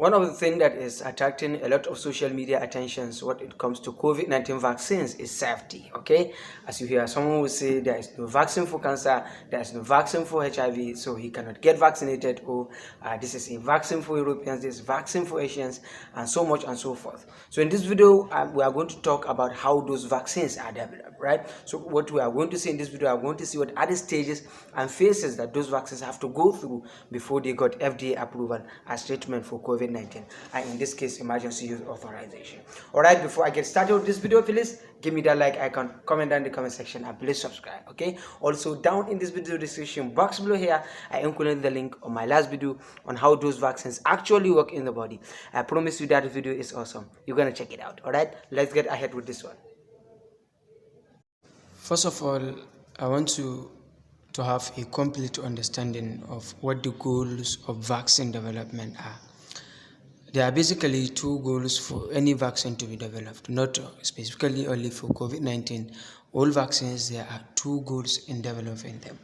One of the things that is attracting a lot of social media attentions when it comes to COVID-19 vaccines is safety. Okay, as you hear, someone will say there is no vaccine for cancer, there is no vaccine for HIV, so he cannot get vaccinated, or this is a vaccine for Europeans, this is vaccine for Asians, and so much and so forth. So in this video, we are going to talk about how those vaccines are developed, right? So what we are going to see in this video, I'm going to see what are the stages and phases that those vaccines have to go through before they got FDA approval as treatment for COVID-19, and in this case, emergency use authorization. All right, before I get started with this video, please give me that like icon, comment down in the comment section, and please subscribe. Okay, also down in this video description box below here, I included the link on my last video on how those vaccines actually work in the body. I promise you that video is awesome. You're gonna check it out. All right, let's get ahead with this one. First of all, I want to have a complete understanding of what the goals of vaccine development are. There are basically two goals for any vaccine to be developed, not specifically only for COVID-19. All vaccines, there are two goals in developing them.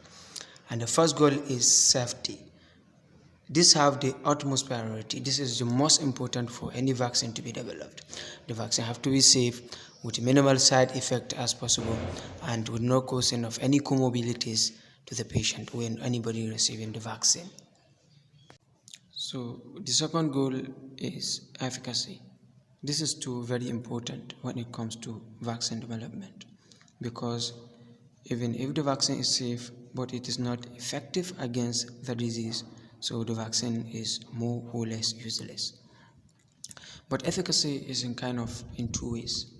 And the first goal is safety. These have the utmost priority. This is the most important for any vaccine to be developed. The vaccine have to be safe, with minimal side effect as possible, and with no causing of any comorbidities to the patient when anybody receiving the vaccine. So the second goal is efficacy. This is too very important when it comes to vaccine development, because even if the vaccine is safe but it is not effective against the disease, so the vaccine is more or less useless. But efficacy is in two ways.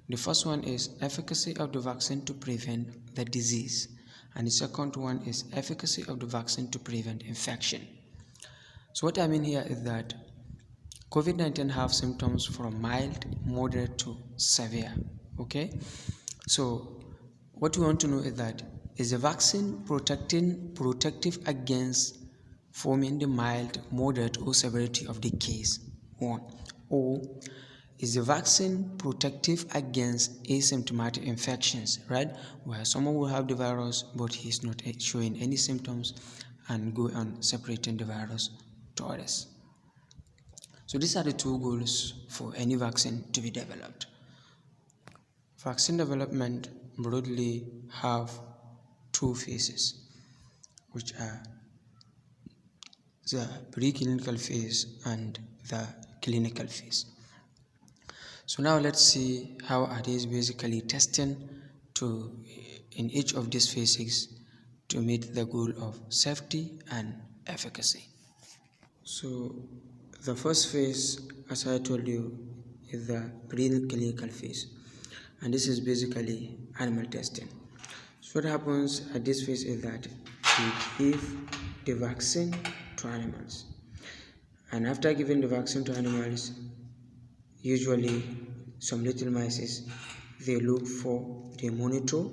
The first one is efficacy of the vaccine to prevent the disease, and the second one is efficacy of the vaccine to prevent infection. So what I mean here is that COVID-19 have symptoms from mild, moderate to severe. Okay, so what we want to know is that, is the vaccine protective against forming the mild, moderate, or severity of the case? One, or is the vaccine protective against asymptomatic infections, right? Where someone will have the virus but he's not showing any symptoms and go on separating the virus to others. So these are the two goals for any vaccine to be developed. Vaccine development broadly have two phases, which are the preclinical phase and the clinical phase. So now let's see how are these basically testing in each of these phases to meet the goal of safety and efficacy. So the first phase, as I told you, is the preclinical phase, and this is basically animal testing. So what happens at this phase is that we give the vaccine to animals, and after giving the vaccine to animals, usually some little mice, they monitor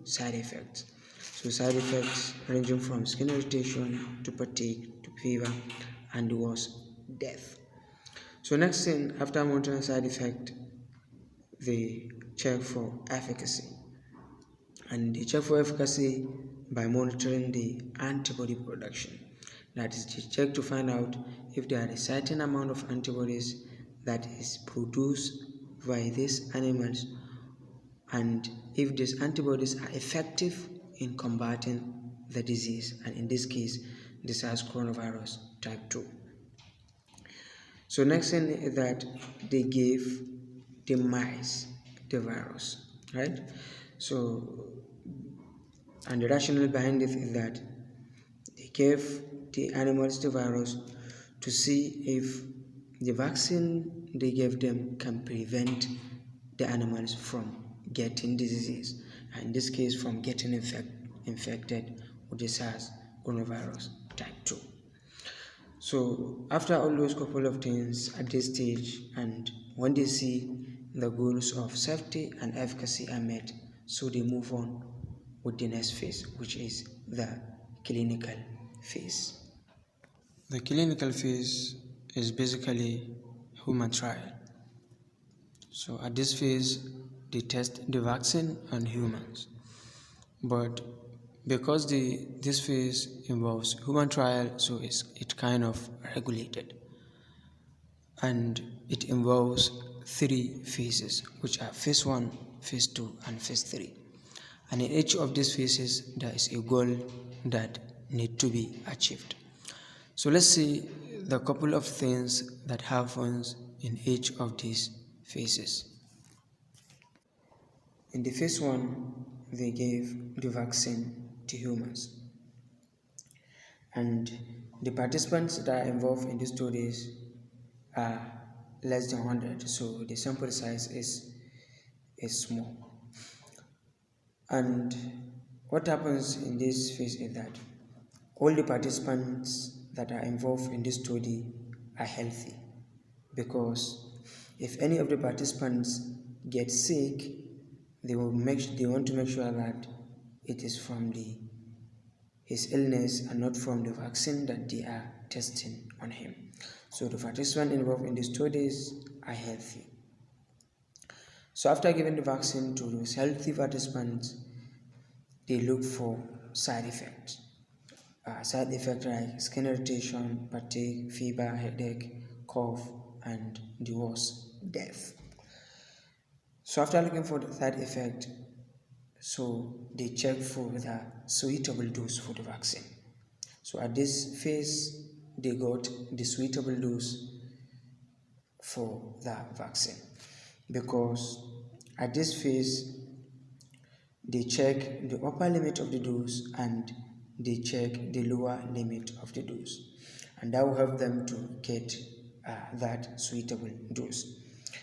side effects. So side effects ranging from skin irritation to fatigue to fever and worse, death. So next thing, after monitoring side effect, they check for efficacy, and they check for efficacy by monitoring the antibody production. That is, they check to find out if there are a certain amount of antibodies that is produced by these animals, and if these antibodies are effective in combating the disease, and in this case, the SARS coronavirus type 2. So next thing is that they gave the mice the virus, right? So, and the rationale behind it is that they gave the animals the virus to see if the vaccine they gave them can prevent the animals from getting diseases, and in this case from getting infected with the SARS coronavirus type 2. So after all those couple of things at this stage, and when they see the goals of safety and efficacy are met, so they move on with the next phase, which is the clinical phase. The clinical phase is basically human trial. So at this phase, they test the vaccine on humans, but because this phase involves human trial, so it's kind of regulated. and it involves 3 phases, which are phase 1, phase 2, and phase 3. And in each of these phases, there is a goal that need to be achieved. So let's see the couple of things that happens in each of these phases. In the phase 1, they gave the vaccine to humans, and the participants that are involved in these studies are less than 100, so the sample size is small. And what happens in this phase is that all the participants that are involved in this study are healthy, because if any of the participants get sick, they want to make sure that it is from his illness and not from the vaccine that they are testing on him. So the participants involved in the studies are healthy. So after giving the vaccine to those healthy participants, they look for side effects. Side effects like skin irritation, fatigue, fever, headache, cough, and the worst, death. So after looking for the side effect, so they check for the suitable dose for the vaccine. So at this phase, they got the suitable dose for the vaccine, because at this phase, they check the upper limit of the dose and they check the lower limit of the dose, and that will help them to get that suitable dose.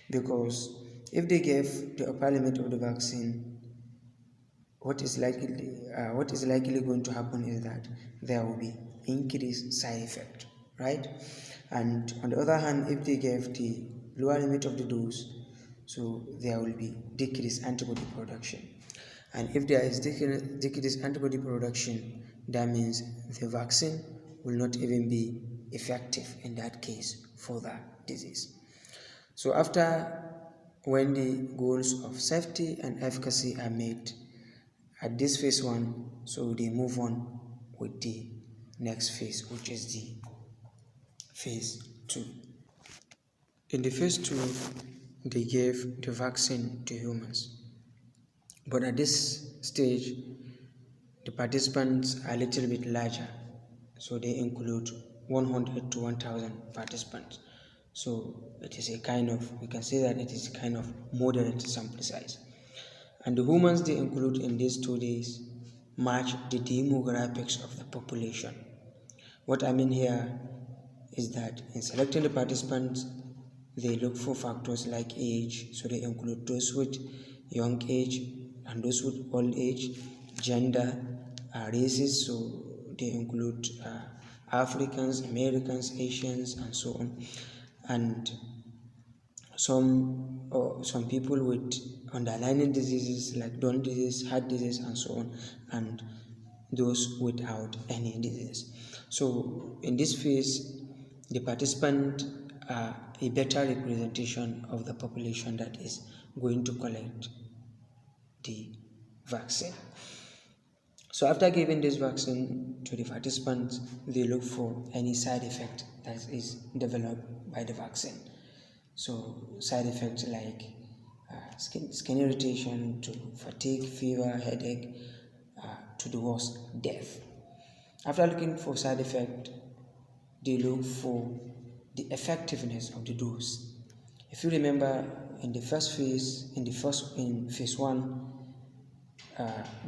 Because if they gave the upper limit of the vaccine, what is likely going to happen is that there will be increased side effect, right? And on the other hand, if they gave the lower limit of the dose, so there will be decreased antibody production. And if there is decreased antibody production, that means the vaccine will not even be effective in that case for the disease. So when the goals of safety and efficacy are met at this phase 1, so they move on with the next phase, which is the phase 2. In the phase 2, they gave the vaccine to humans. But at this stage, the participants are a little bit larger, so they include 100 to 1,000 participants. So it is we can say that it is kind of moderate sample size. And the humans they include in these studies match the demographics of the population. What I mean here is that in selecting the participants, they look for factors like age, so they include those with young age and those with old age, gender, races, so they include Africans, Americans, Asians, and so on, and some people with underlying diseases like Down disease, heart disease, and so on, and those without any disease. So in this phase, the participants are a better representation of the population that is going to collect the vaccine. So after giving this vaccine to the participants, they look for any side effect that is developed by the vaccine. So side effects like skin irritation, to fatigue, fever, headache, to the worst, death. After looking for side effect, they look for the effectiveness of the dose. If you remember, in the first phase, in phase 1,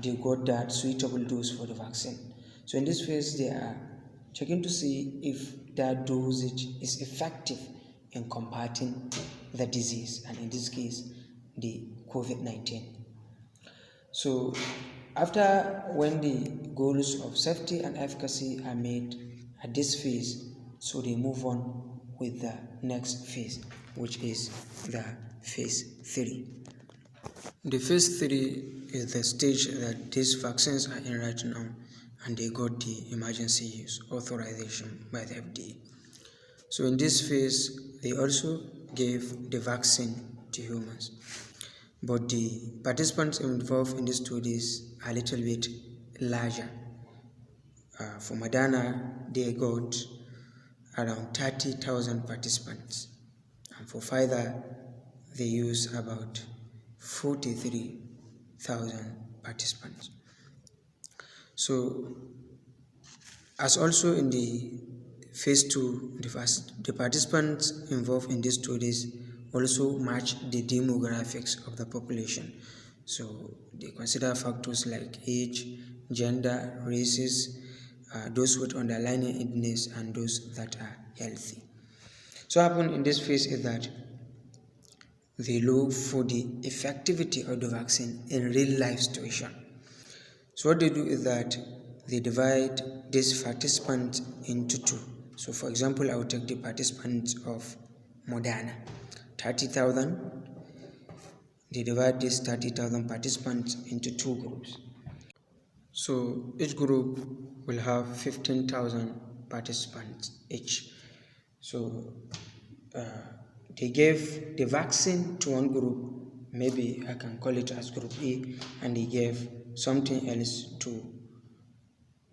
they got that suitable dose for the vaccine. So in this phase, they are checking to see if that dosage is effective in combating the disease, and in this case, the COVID-19. So when the goals of safety and efficacy are met at this phase, so they move on with the next phase, which is the phase 3. The phase 3 is the stage that these vaccines are in right now, and they got the emergency use authorization by the FDA. So in this phase, they also gave the vaccine to humans. But the participants involved in these studies are a little bit larger. For Moderna, they got around 30,000 participants. And for Pfizer, they use about 43,000 participants. So, as also in the phase 2, the participants involved in these studies also match the demographics of the population. So they consider factors like age, gender, races, those with underlying illness, and those that are healthy. So what happened in this phase is that they look for the effectivity of the vaccine in real life situation. So what they do is that they divide these participants into two. So for example, I will take the participants of Moderna, 30,000. They divide these 30,000 participants into two groups. So each group will have 15,000 participants each. So they gave the vaccine to one group, maybe I can call it as group A, and they gave something else to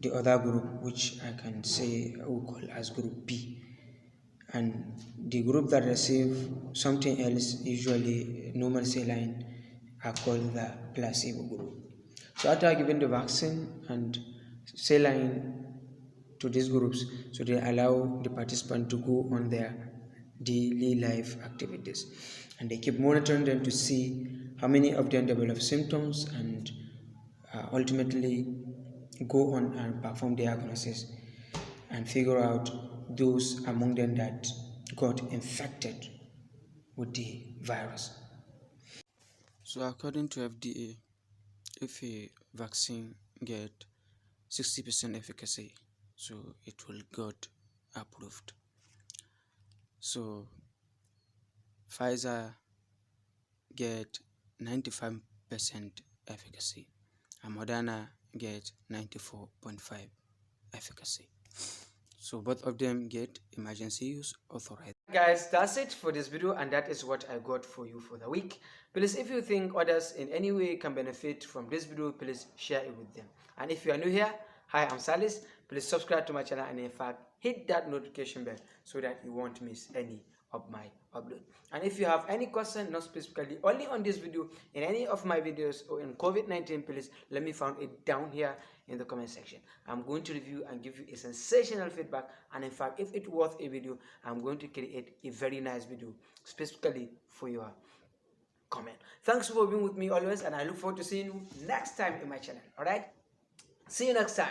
the other group, which I can say I will call as group B. And the group that receive something else, usually normal saline, are called the placebo group. So after giving the vaccine and saline to these groups, so they allow the participant to go on their daily life activities, and they keep monitoring them to see how many of them develop symptoms, and ultimately go on and perform diagnosis and figure out those among them that got infected with the virus. So according to FDA, if a vaccine get 60% efficacy, so it will get approved. So Pfizer get 95% efficacy and Moderna get 94.5 efficacy. So both of them get emergency use authorized. Guys, that's it for this video, and that is what I got for you for the week. Please, if you think others in any way can benefit from this video, please share it with them. And if you are new here, hi, I'm Salis. Please subscribe to my channel, and in fact hit that notification bell so that you won't miss any of my upload. And if you have any question, not specifically only on this video, in any of my videos or in COVID-19, please let me find it down here in the comment section. I'm going to review and give you a sensational feedback, and in fact if it's worth a video, I'm going to create a very nice video specifically for your comment. Thanks for being with me always, and I look forward to seeing you next time in my channel. All right, see you next time.